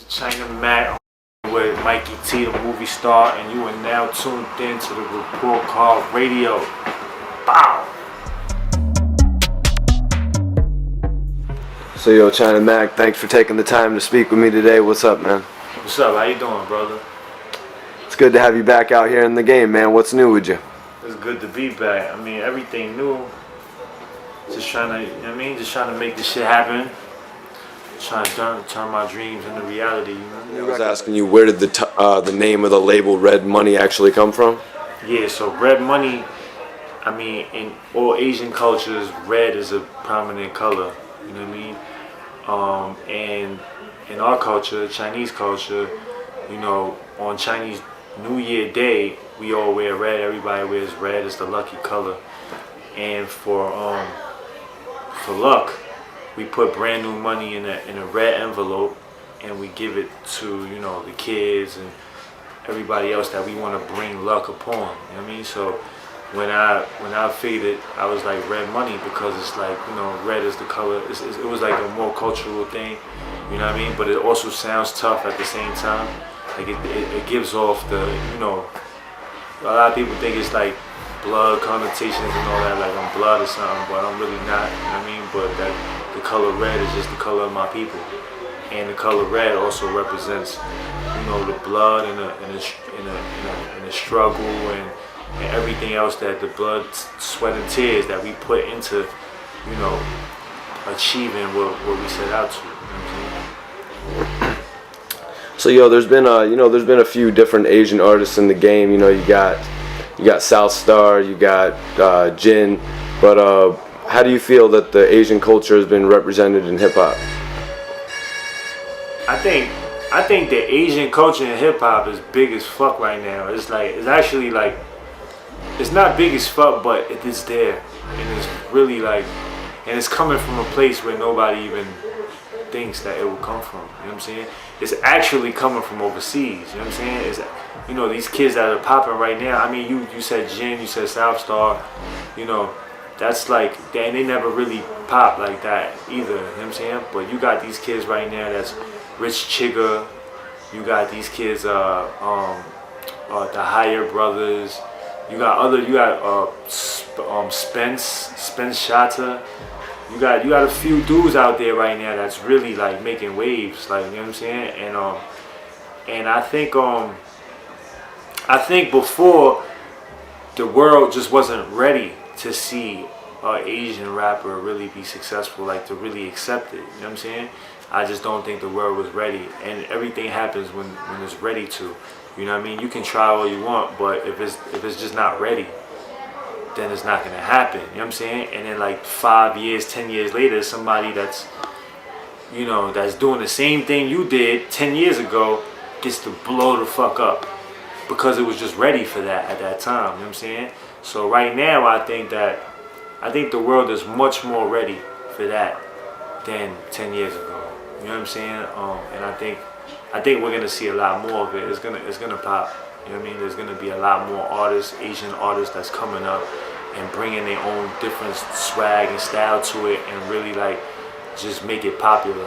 China Mac with Mikey T, the movie star, and you are now tuned in to the Report Card Radio. Bow! So yo, China Mac, thanks for taking the time to speak with me today. What's up, man? What's up? How you doing, brother? It's good to have you back out here in the game, man. What's new with you? It's good to be back. I mean, everything new. Just trying to, you know what I mean? Just trying to make this shit happen. Trying to turn my dreams into reality, you know? I was asking you, where did the name of the label Red Money actually come from? Yeah, so Red Money, I mean, in all Asian cultures, red is a prominent color, you know what I mean? And in our culture, Chinese culture, you know, on Chinese New Year Day, we all wear red. Everybody wears red. It's the lucky color. And for luck, we put brand new money in a red envelope, and we give it to, you know, the kids and everybody else that we want to bring luck upon. You know what I mean? So when I figured it, I was like red money because it's like, you know, red is the color. It was like a more cultural thing. You know what I mean? But it also sounds tough at the same time. Like it gives off the, you know, a lot of people think it's like blood connotations and all that, like I'm blood or something, but I'm really not, you know what I mean? But that the color red is just the color of my people. And the color red also represents, you know, the blood and the struggle and everything else that the blood, sweat, and tears that we put into, you know, achieving what we set out to. You know what I'm saying? So yo, there's been a few different Asian artists in the game. You know, you got South Star, you got Jin, but how do you feel that the Asian culture has been represented in hip hop? I think the Asian culture in hip hop is big as fuck right now. It's actually like, it's not big as fuck, but it is there, and it's really like, and it's coming from a place where nobody even thinks that it will come from. You know what I'm saying? It's actually coming from overseas. You know what I'm saying? It's, you know, these kids that are popping right now. I mean, you said Jin, you said South Star. You know, that's like, and they never really pop like that either. You know what I'm saying? But you got these kids right now that's Rich Chigga. You got these kids, the Higher Brothers. You got Spence Shatta. You got a few dudes out there right now that's really like making waves, like, you know what I'm saying? And I think before, the world just wasn't ready to see an Asian rapper really be successful, like to really accept it. You know what I'm saying? I just don't think the world was ready, and everything happens when it's ready to. You know what I mean? You can try all you want, but if it's just not ready, then it's not gonna happen. You know what I'm saying? And then like 5 years, 10 years later, somebody that's, you know, that's doing the same thing you did 10 years ago gets to blow the fuck up because it was just ready for that at that time. You know what I'm saying? So right now, I think the world is much more ready for that than 10 years ago. You know what I'm saying? And I think we're gonna see a lot more of it. It's gonna pop. You know what I mean? There's gonna be a lot more artists, Asian artists that's coming up and bringing their own different swag and style to it, and really like just make it popular.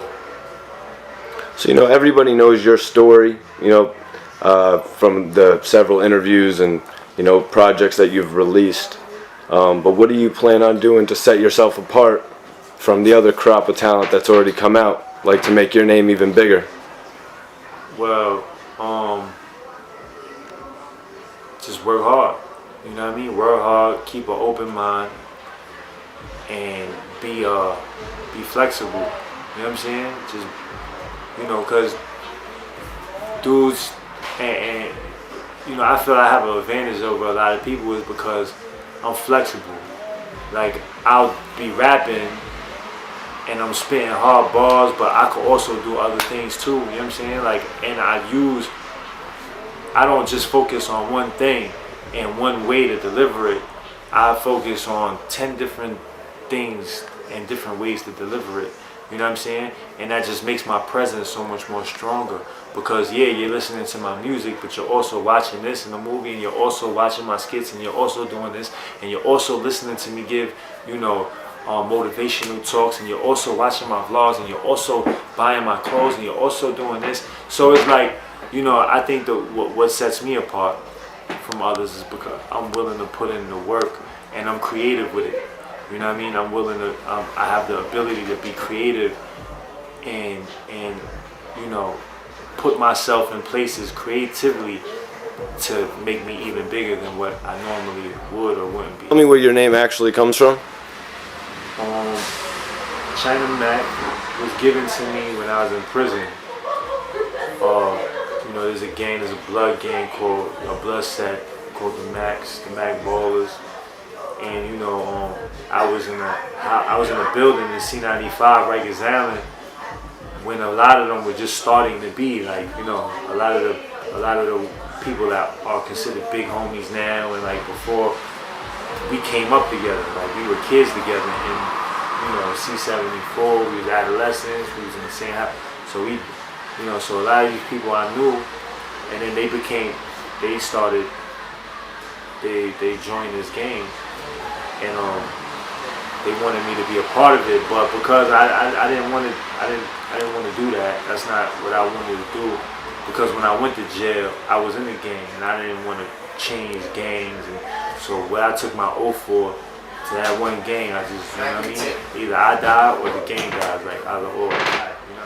So you know, everybody knows your story. You know, from the several interviews and, you know, projects that you've released. But what do you plan on doing to set yourself apart from the other crop of talent that's already come out, like to make your name even bigger? Well, just work hard. You know what I mean? Work hard, keep an open mind, and be flexible. You know what I'm saying? Just, you know, cause dudes and you know, I feel I have an advantage over a lot of people is because I'm flexible. Like, I'll be rapping and I'm spitting hard bars, but I could also do other things too. You know what I'm saying? Like, and I don't just focus on one thing and one way to deliver it. I focus on 10 different things and different ways to deliver it. You know what I'm saying? And that just makes my presence so much more stronger. Because yeah, you're listening to my music, but you're also watching this in the movie, and you're also watching my skits, and you're also doing this, and you're also listening to me give, you know, motivational talks, and you're also watching my vlogs, and you're also buying my clothes, and you're also doing this. So it's like, you know, I think what sets me apart from others is because I'm willing to put in the work, and I'm creative with it. You know what I mean? I'm willing to. I have the ability to be creative, and you know, put myself in places creatively to make me even bigger than what I normally would or wouldn't be. Tell me where your name actually comes from. China Mac was given to me when I was in prison. You know, there's a blood gang called a blood set called the Mac Ballers, and you know, I was in a building in C95, Rikers Island, when a lot of them were just starting to be like, you know, a lot of the people that are considered big homies now, and like before we came up together, like we were kids together, and you know, C74, we was adolescents, we was in the same house, so we, you know, so a lot of these people I knew, and then they joined this gang, and they wanted me to be a part of it, but because I didn't want to do that. That's not what I wanted to do. Because when I went to jail, I was in the gang, and I didn't want to change gangs. And so what I took my oath for to that one gang, I just, you know what I mean? Either I die or the gang dies, like either or.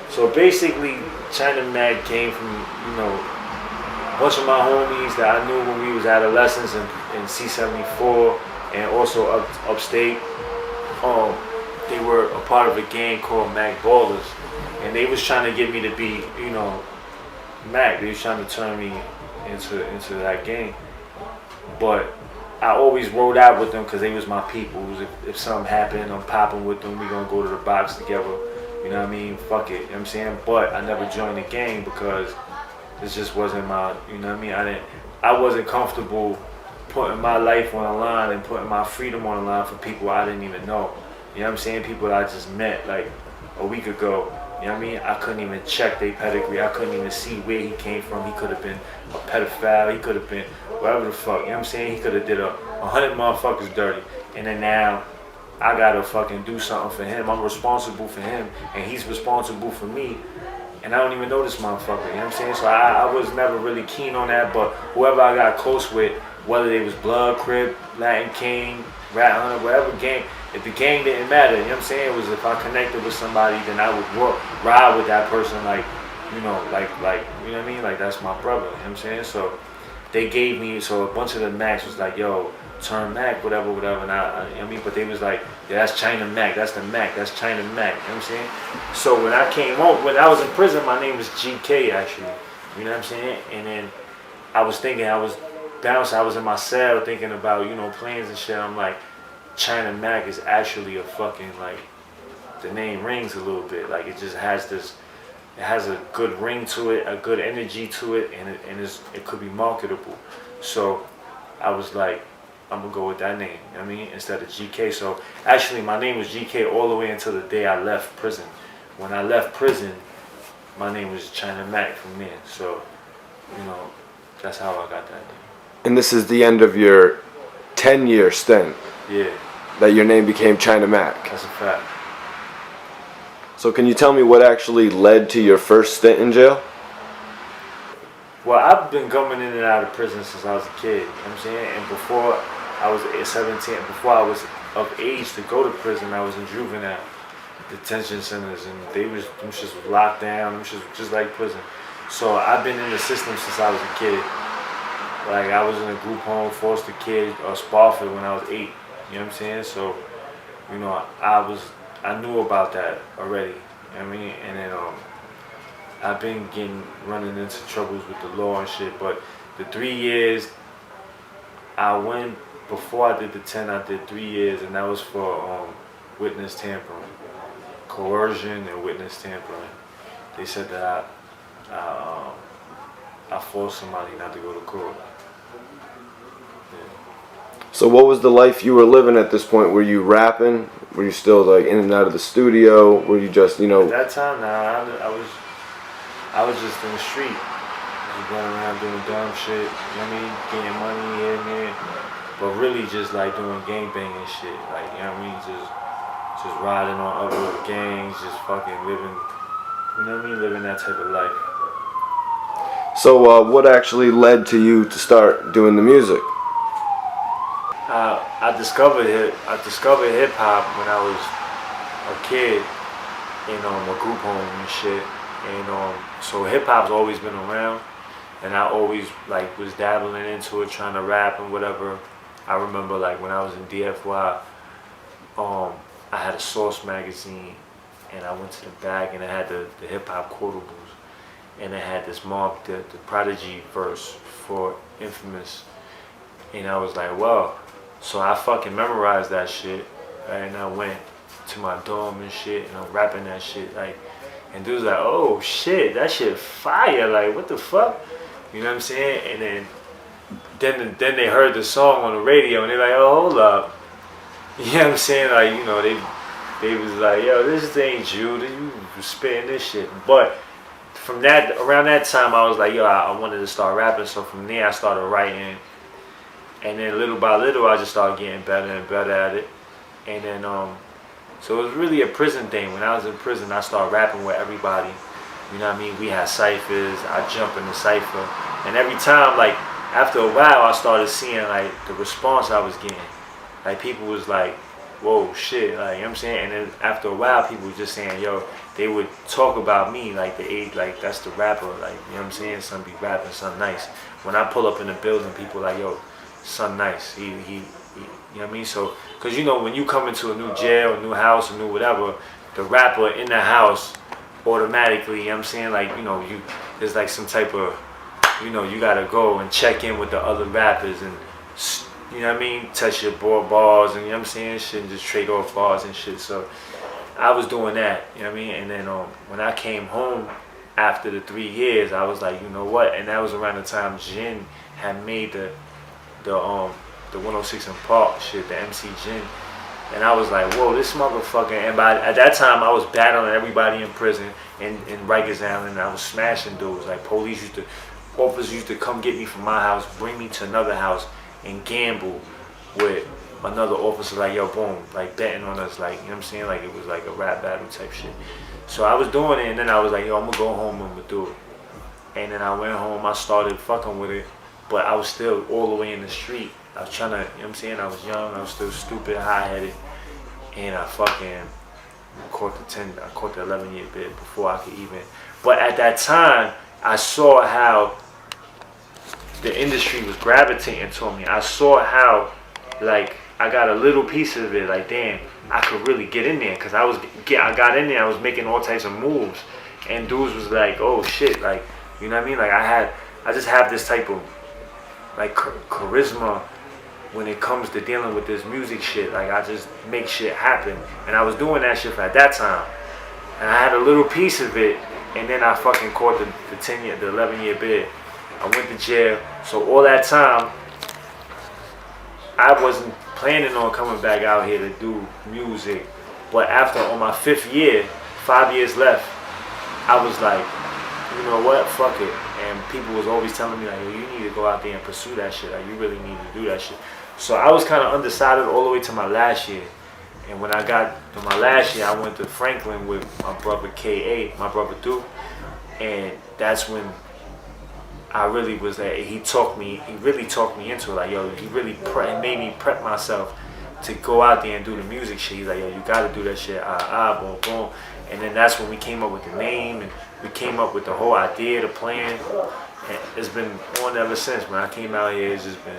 So basically, China Mac came from, you know, a bunch of my homies that I knew when we was adolescents in C74, and also upstate. They were a part of a gang called Mac Ballers, and they was trying to get me to be, you know, Mac. They was trying to turn me into that gang, but I always rode out with them because they was my people. If something happened, I'm popping with them. We gonna go to the box together. You know what I mean? Fuck it. You know what I'm saying? But I never joined the gang because this just wasn't my. You know what I mean? I wasn't comfortable putting my life on the line and putting my freedom on the line for people I didn't even know. You know what I'm saying? People that I just met like a week ago. You know what I mean? I couldn't even check their pedigree. I couldn't even see where he came from. He could have been a pedophile. He could have been whatever the fuck. You know what I'm saying? He could have did 100 motherfuckers dirty. And then now I gotta fucking do something for him. I'm responsible for him, and he's responsible for me. And I don't even know this motherfucker. You know what I'm saying? So I was never really keen on that. But whoever I got close with, whether they was Blood, Crip, Latin King, Rat Hunter, whatever gang, if the gang didn't matter, you know what I'm saying? It was if I connected with somebody, then I would ride with that person like, you know, like, you know what I mean? Like, that's my brother, you know what I'm saying? So they gave me, so a bunch of the Macs was like, yo, turn Mac, whatever, and you know what I mean? But they was like, yeah, that's China Mac, that's the Mac, that's China Mac, you know what I'm saying? So when I came home, when I was in prison, my name was GK actually, you know what I'm saying? And then I was thinking, I was bouncing, I was in my cell thinking about, you know, plans and shit. I'm like, China Mac is actually a fucking, like, the name rings a little bit. Like, it just has this, it has a good ring to it, a good energy to it, and it could be marketable. So I was like, I'm gonna go with that name, you know what I mean, instead of GK. So actually my name was GK all the way until the day I left prison. When I left prison, my name was China Mac from there. So, you know, that's how I got that name. And this is the end of your 10-year stint. Yeah. That your name became China Mac. That's a fact. So can you tell me what actually led to your first stint in jail? Well, I've been coming in and out of prison since I was a kid, you know what I'm saying? And before I was 17, before I was of age to go to prison, I was in juvenile detention centers, and them shits was locked down, them shits was just like prison. So I've been in the system since I was a kid. Like, I was in a group home, foster kid, or Spofford when I was 8, you know what I'm saying? So, you know, I knew about that already, you know what I mean? And then I've been running into troubles with the law and shit, but the 3 years I went, before I did the 10, I did 3 years, and that was for witness tampering, coercion and witness tampering. They said that I forced somebody not to go to court. So what was the life you were living at this point? Were you rapping? Were you still like in and out of the studio? Were you just, you know? At that time, nah, I was just in the street, just going around doing dumb shit, you know what I mean? Getting money here and there, but really just like doing gangbanging shit, like, you know what I mean? Just just riding on other gangs, just fucking living, you know what I mean, living that type of life. So what actually led to you to start doing the music? I discovered hip hop when I was a kid in a group home and shit, and so hip hop's always been around, and I always like was dabbling into it, trying to rap and whatever. I remember like when I was in DFY, I had a Source magazine, and I went to the back and it had the hip hop quotables, and it had this mob the Prodigy verse for Infamous, and I was like, well, so I fucking memorized that shit, right? And I went to my dorm and shit, and I'm rapping that shit, like, and dudes like, oh shit, that shit fire, like what the fuck, you know what I'm saying? And then they heard the song on the radio, and they're like, oh hold up, you know what I'm saying? Like, you know, they was like, yo, this ain't you spitting this shit. But from that, around that time, I was like, yo, I wanted to start rapping. So from there, I started writing, and then little by little, I just started getting better and better at it. And then, so it was really a prison thing. When I was in prison, I started rapping with everybody. You know what I mean? We had ciphers. I jump in the cipher, and every time, like after a while, I started seeing like the response I was getting. Like people was like, whoa, shit, like, you know what I'm saying? And then after a while, people were just saying, yo, they would talk about me, like like that's the rapper, like, you know what I'm saying? Son be rapping, son nice. When I pull up in the building, people like, yo, son nice, he you know what I mean? So, cause you know, when you come into a new jail, a new house, a new whatever, the rapper in the house, automatically, you know what I'm saying? Like, you know, there's like some type of, you know, you gotta go and check in with the other rappers and, you know what I mean, touch your bars and, you know what I'm saying, shit, and just trade off bars and shit. So I was doing that, you know what I mean? And then when I came home after the 3 years, I was like, you know what? And that was around the time Jin had made the 106 and Park shit, the MC Jin. And I was like, whoa, this motherfucker. And at that time, I was battling everybody in prison in Rikers Island. I was smashing dudes. Like officers used to come get me from my house, bring me to another house, and gamble with another officer, like, yo, boom, like betting on us, like, you know what I'm saying? Like it was like a rap battle type shit. So I was doing it, and then I was like, yo, I'm gonna go home and I'm gonna do it. And then I went home, I started fucking with it, but I was still all the way in the street. I was trying to, you know what I'm saying? I was young, I was still stupid, high-headed, and I fucking caught the 11-year bid before I could even. But at that time, I saw how the industry was gravitating to me. I saw how, like, I got a little piece of it. Like, damn, I could really get in there, cause I got in there. I was making all types of moves, and dudes was like, oh shit, like, you know what I mean? Like I just have this type of like charisma when it comes to dealing with this music shit. Like I just make shit happen, and I was doing that shit for at that time, and I had a little piece of it, and then I fucking caught the 11-year bid. I went to jail. So all that time, I wasn't planning on coming back out here to do music. But after, on my 5th year, 5 years left, I was like, you know what, fuck it. And people was always telling me like, yo, you need to go out there and pursue that shit. Like, you really need to do that shit. So I was kind of undecided all the way to my last year. And when I got to my last year, I went to Franklin with my brother K.A., my brother Duke. And that's when I really was like, he really talked me into it. Like, yo, he really made me prep myself to go out there and do the music shit. He's like, yo, you gotta do that shit, boom, boom. And then that's when we came up with the name, and we came up with the whole idea, the plan. And it's been on ever since. When I came out here, it's just been.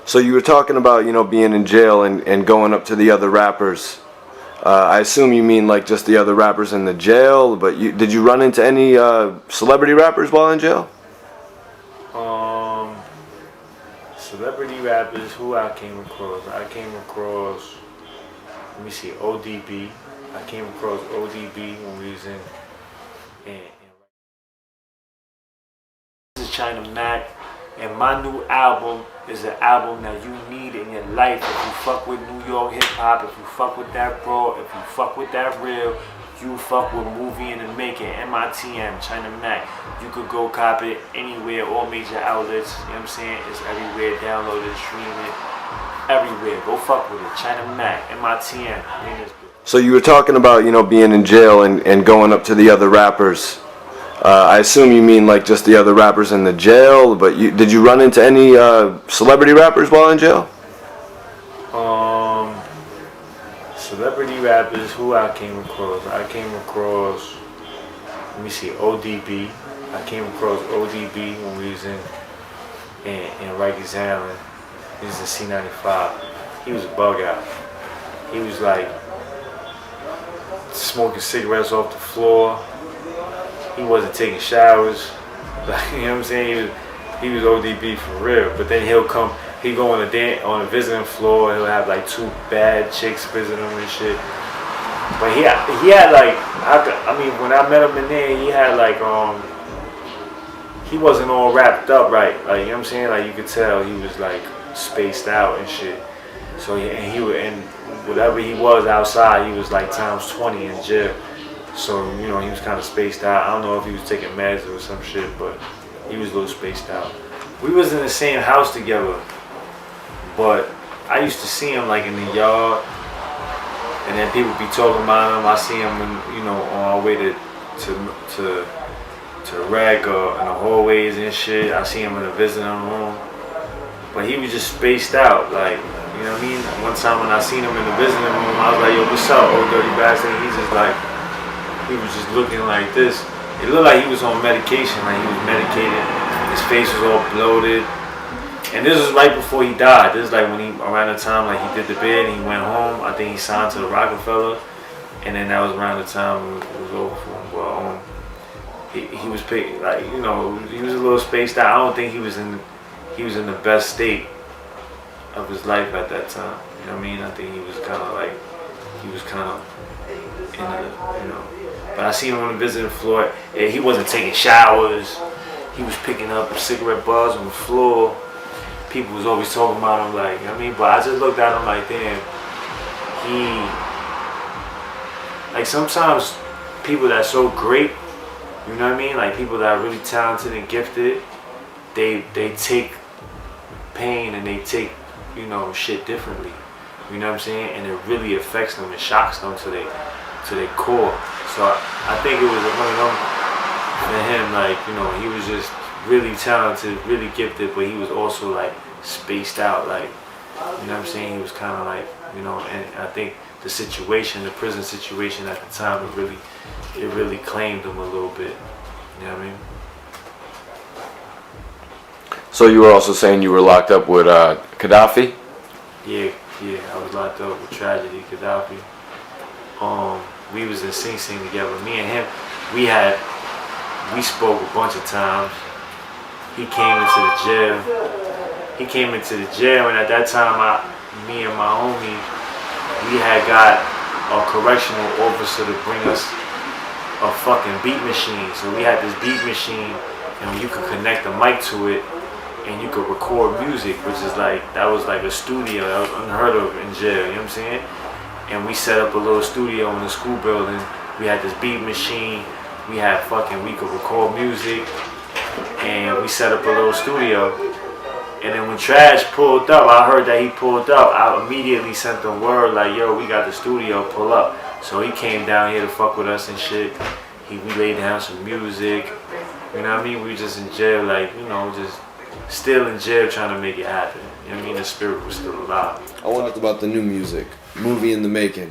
So you were talking about, you know, being in jail and going up to the other rappers. I assume you mean like just the other rappers in the jail, but did you run into any celebrity rappers while in jail? Celebrity rappers who I came across. Let me see, ODB. I came across ODB when we was in this is China Mac, and my new album is an album that you need in your life. If you fuck with New York hip hop, if you fuck with that bro, if you fuck with that real, you fuck with Movie in the Making, MITM, China Mac. You could go cop it anywhere, all major outlets, you know what I'm saying? It's everywhere, download it, stream it, everywhere. Go fuck with it, China Mac, MITM, in this bitch. So you were talking about, being in jail and going up to the other rappers. I assume you mean like just the other rappers in the jail, but did you run into any celebrity rappers while in jail? Um, Celebrity rappers who I came across. I came across, let me see, ODB. I came across ODB when we was in Rikers Island. He was in C95. He was a bug out. He was like smoking cigarettes off the floor. He wasn't taking showers. Like, you know what I'm saying? He was ODB for real. But then he'd go on a visiting floor. He'll have like 2 bad chicks visit him and shit. But he had like, I mean, when I met him in there, he had like, he wasn't all wrapped up right. Like, you know what I'm saying? Like, you could tell he was like spaced out and shit. So and whatever he was outside, he was like times 20 in jail. So, he was kind of spaced out. I don't know if he was taking meds or some shit, but he was a little spaced out. We was in the same house together, but I used to see him like in the yard, and then people be talking about him. I see him on our way to rec or in the hallways and shit. I see him in the visiting room, but he was just spaced out, like, you know what I mean? One time when I seen him in the visiting room, I was like, yo, what's up, old dirty bastard? He's just like, he was just looking like this. It looked like he was on medication, like he was medicated. His face was all bloated. And this was right before he died. This is like around the time like he did the bid and he went home. I think he signed to the Rockefeller. And then that was around the time it was over for him. But he was like, he was a little spaced out. I don't think he was in the best state of his life at that time. You know what I mean? I think he was kind of in the, But I seen him on the visiting floor. Yeah, he wasn't taking showers. He was picking up cigarette butts on the floor. People was always talking about him, like, but I just looked at him like, damn, like sometimes people that's so great, you know what I mean? Like people that are really talented and gifted, they take pain and they take, shit differently. You know what I'm saying? And it really affects them and shocks them to their core. So I think it was one of them for him, like, he was just really talented, really gifted, but he was also like spaced out, like, you know what I'm saying? He was kind of like, and I think the prison situation at the time, it really claimed him a little bit. You know what I mean? So you were also saying you were locked up with Gaddafi? Yeah, I was locked up with Tragedy, Gaddafi. We was in Sing Sing together. Me and him, we spoke a bunch of times. He came into the jail, and at that time, me and my homie, we had got a correctional officer to bring us a fucking beat machine. So we had this beat machine, and you could connect the mic to it, and you could record music, which is like, that was like a studio that was unheard of in jail. You know what I'm saying? And we set up a little studio in the school building. We had this beat machine. We could record music. And we set up a little studio. And then when Trash pulled up, I heard that he pulled up. I immediately sent them word like, yo, we got the studio, pull up. So he came down here to fuck with us and shit. We laid down some music. You know what I mean? We were just in jail, like, just still in jail trying to make it happen. You know what I mean? The spirit was still alive. I wondered about the new music. Movie in the making.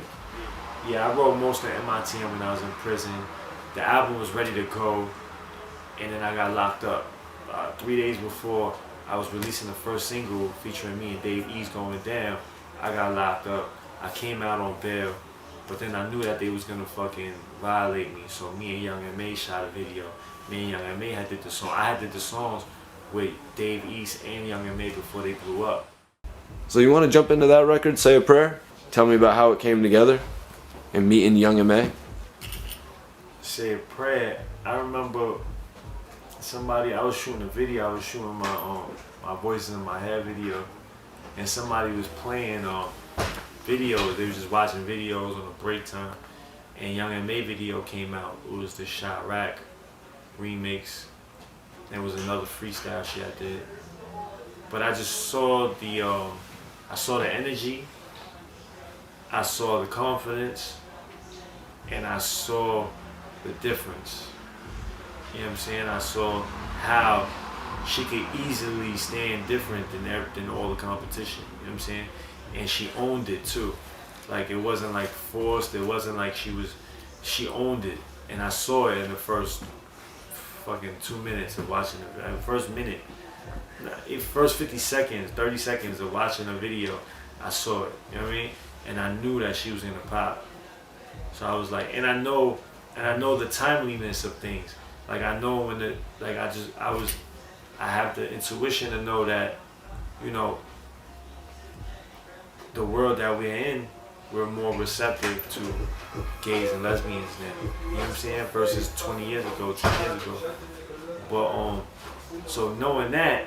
Yeah, I wrote most of MITM when I was in prison. The album was ready to go, and then I got locked up. 3 days before I was releasing the first single featuring me and Dave East Going Down, I got locked up. I came out on bail, but then I knew that they was gonna fucking violate me. So me and Young M.A. shot a video. Me and Young M.A. had did the song. I had did the songs with Dave East and Young M.A. before they blew up. So you want to jump into that record, Say a Prayer? Tell me about how it came together and meeting Young M.A. Say a Prayer. I remember I was shooting a video. I was shooting my Voices in My Head video, and somebody was playing videos. They was just watching videos on the break time, and Young M.A. video came out. It was the Chirac remix. There was another freestyle shit I did, but I just saw the energy. I saw the confidence, and I saw the difference. You know what I'm saying? I saw how she could easily stand different than all the competition. You know what I'm saying? And she owned it too. Like it wasn't like forced. It wasn't like she owned it. And I saw it in the first fucking 2 minutes of watching it. The first minute, first 50 seconds, 30 seconds of watching a video, I saw it. You know what I mean? And I knew that she was gonna pop. So I was like, and I know the timeliness of things. Like I know when the, like I have the intuition to know that, you know, the world that we're in, we're more receptive to gays and lesbians now. You know what I'm saying? Versus 20 years ago, 10 years ago. But so knowing that,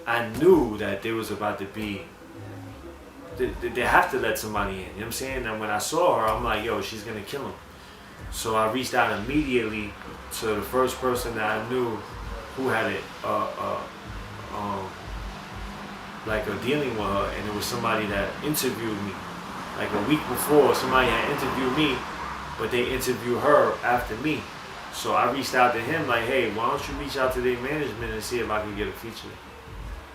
I knew that there was about to be, they have to let somebody in. You know what I'm saying? And when I saw her, I'm like, yo, she's gonna kill him. So I reached out immediately to the first person that I knew who had it, like a dealing with her, and it was somebody that interviewed me. Like a week before, somebody had interviewed me, but they interviewed her after me. So I reached out to him like, hey, why don't you reach out to their management and see if I can get a feature?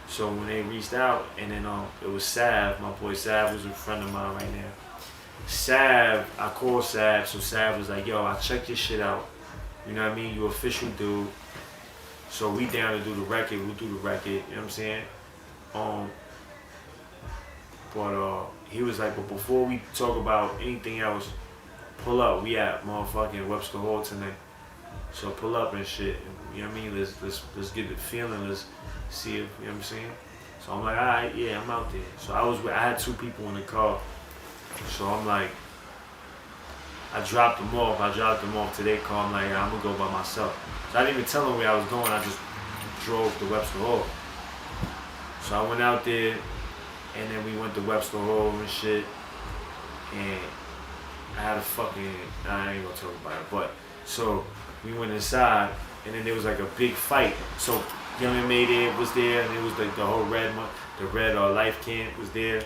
So when they reached out, and then it was Sav, my boy Sav was a friend of mine right now. Sav, I called Sav, so Sav was like, yo, I checked your shit out. You know what I mean? You official dude. So we down to do the record, we'll do the record, you know what I'm saying? But he was like, but before we talk about anything else, pull up. We at motherfucking Webster Hall tonight. So pull up and shit. You know what I mean? Let's get the feeling. Let's see if, you know what I'm saying? So I'm like, all right, yeah, I'm out there. So I had 2 people in the car. So I'm like, I dropped them off to their car. I'm like, I'm gonna go by myself. So I didn't even tell them where I was going. I just drove to Webster Hall. So I went out there, and then we went to Webster Hall and shit. And I had I ain't gonna talk about it, but so we went inside, and then there was like a big fight. So Young M.A. was there, and it was like the whole red life camp was there.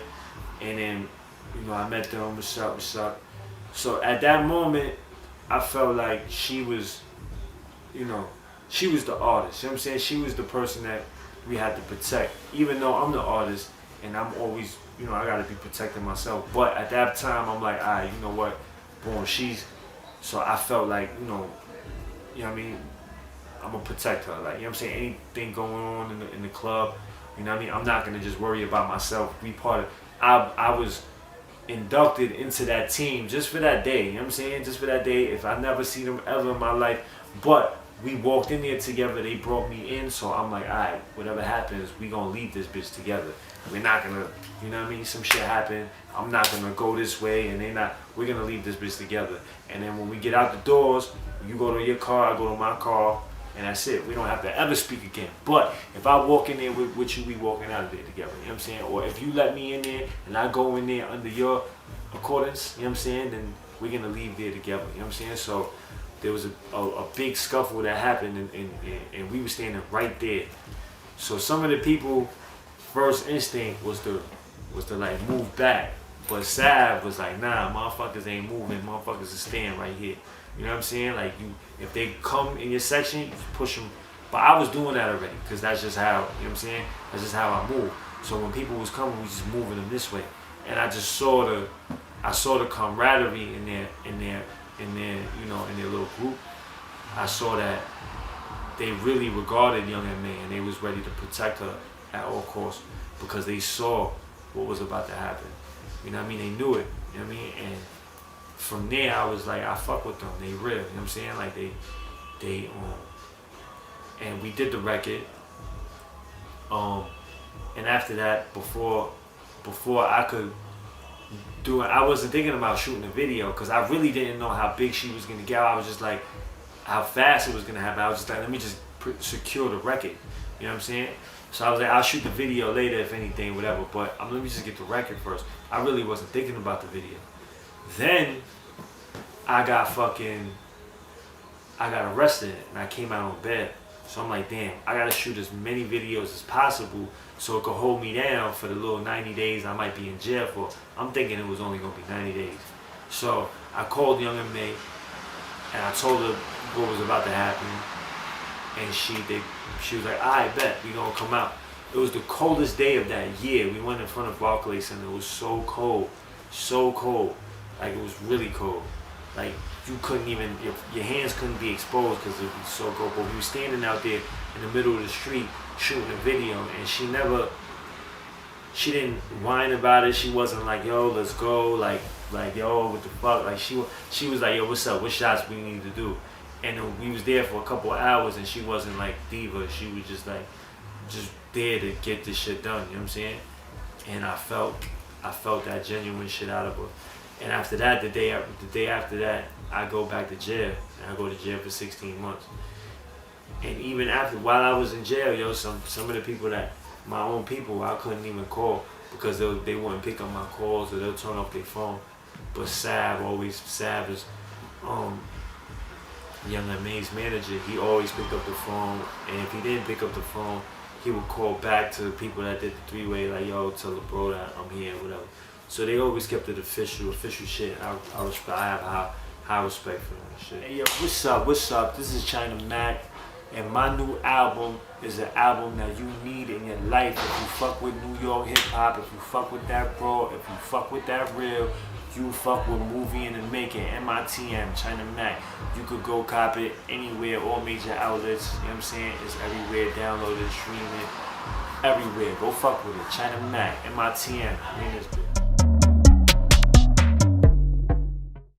And then, you know, I met them, what's up. So at that moment, I felt like she was, you know, she was the artist. You know what I'm saying? She was the person that we had to protect. Even though I'm the artist, and I'm always, you know, I gotta be protecting myself. But at that time, I'm like, all right, you know what? Boom, so I felt like, you know what I mean? I'm gonna protect her. Like, you know what I'm saying? Anything going on in the club, you know what I mean? I'm not gonna just worry about myself. I was inducted into that team just for that day. You know what I'm saying? Just for that day. If I never see them ever in my life, but we walked in there together. They brought me in, so I'm like, all right, whatever happens, we gonna leave this bitch together. We're not gonna, you know what I mean? Some shit happened. I'm not gonna go this way, and we're gonna leave this bitch together. And then when we get out the doors, you go to your car, I go to my car, and that's it. We don't have to ever speak again. But if I walk in there with you, we walking out of there together. You know what I'm saying? Or if you let me in there and I go in there under your accordance, you know what I'm saying? Then we're gonna leave there together. You know what I'm saying? So there was a big scuffle that happened, and we were standing right there. So some of the people, first instinct was to like move back, but Sav was like, nah, motherfuckers ain't moving. Motherfuckers is staying right here. You know what I'm saying? Like, if they come in your section, you push them. But I was doing that already, because that's just how, you know what I'm saying? That's just how I move. So when people was coming, we just moving them this way. And I just saw the camaraderie in their, you know, in their little group. I saw that they really regarded Young M.A. and they was ready to protect her at all costs, because they saw what was about to happen. You know what I mean? They knew it. You know what I mean? And from there, I was like, I fuck with them. They real. You know what I'm saying? Like and we did the record. And after that, before I could do it, I wasn't thinking about shooting a video, because I really didn't know how big she was gonna get. I was just like, how fast it was gonna happen. I was just like, let me just secure the record. You know what I'm saying? So I was like, I'll shoot the video later if anything, whatever. But let me just get the record first. I really wasn't thinking about the video. Then I got arrested and I came out on bed. So I'm like, damn, I gotta shoot as many videos as possible so it could hold me down for the little 90 days I might be in jail for. I'm thinking it was only gonna be 90 days. So I called Young M.A. And I told her what was about to happen, and she was like, "I bet we gonna come out." It was the coldest day of that year. We went in front of Barclays and it was so cold, so cold. Like it was really cold. Like you couldn't even, your hands couldn't be exposed because it was so cold. But we were standing out there in the middle of the street shooting a video, and she didn't whine about it. She wasn't like, "Yo, let's go," like yo, what the fuck? Like she was like, "Yo, what's up? What shots we need to do?" And we was there for a couple of hours, and she wasn't like diva. She was just like, just there to get this shit done. You know what I'm saying? And I felt that genuine shit out of her. And after that, the day after that, I go back to jail, and I go to jail for 16 months. And even after, while I was in jail, yo, some of the people my own people, I couldn't even call because they wouldn't pick up my calls, or they'll turn off their phone. But Sav is Young M.A.'s manager. He always picked up the phone, and if he didn't pick up the phone, he would call back to the people that did the three-way, like, "Yo, tell the bro that I'm here," whatever. So they always kept it official shit. I have high respect for that shit. Hey, yo, what's up? This is China Mac, and my new album is an album that you need in your life. If you fuck with New York hip hop, if you fuck with that raw, if you fuck with that real, you fuck with Movie in the Making, MITM, China Mac. You could go cop it anywhere, all major outlets, you know what I'm saying? It's everywhere, download it, stream it, everywhere. Go fuck with it. China Mac, MITM, we in this bitch.